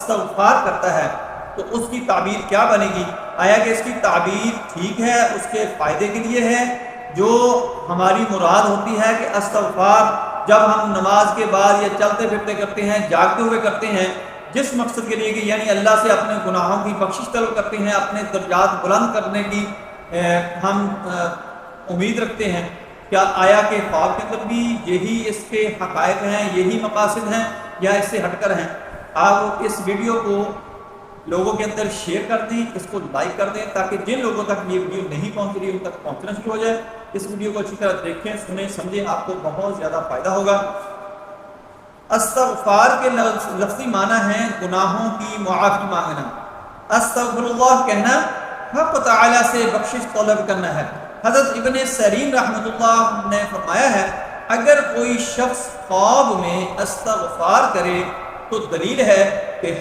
استغفار کرتا ہے تو اس کی تعبیر کیا بنے گی؟ آیا کہ اس کی تعبیر ٹھیک ہے، اس کے فائدے کے لیے ہے؟ جو ہماری مراد ہوتی ہے کہ استغفار جب ہم نماز کے بعد یا چلتے پھرتے کرتے ہیں، جاگتے ہوئے کرتے ہیں، جس مقصد کے لیے کہ یعنی اللہ سے اپنے گناہوں کی بخشش طلب کرتے ہیں، اپنے درجات بلند کرنے کی ہم امید رکھتے ہیں، کیا آیا کہ خواب کے اندر بھی یہی اس کے حقائق ہیں، یہی مقاصد ہیں، یا اس سے ہٹ کر ہیں؟ آپ اس ویڈیو کو لوگوں کے اندر شیئر کر دیں، اس کو لائک کر دیں، تاکہ جن لوگوں تک یہ ویڈیو نہیں پہنچ رہی ان تک پہنچنا شروع ہو جائے۔ اس ویڈیو کو اچھی طرح دیکھیں، سنیں، سمجھیں، آپ کو بہت زیادہ فائدہ ہوگا۔ استغفار کے لفظی معنی ہیں گناہوں کی معافی مانگنا۔ استغفر اللہ کہنا حق تعالی سے بخشش طلب کرنا ہے۔ حضرت ابن سیرین رحمۃ اللہ نے فرمایا ہے اگر کوئی شخص خواب میں استغفار کرے تو دلیل ہے کہ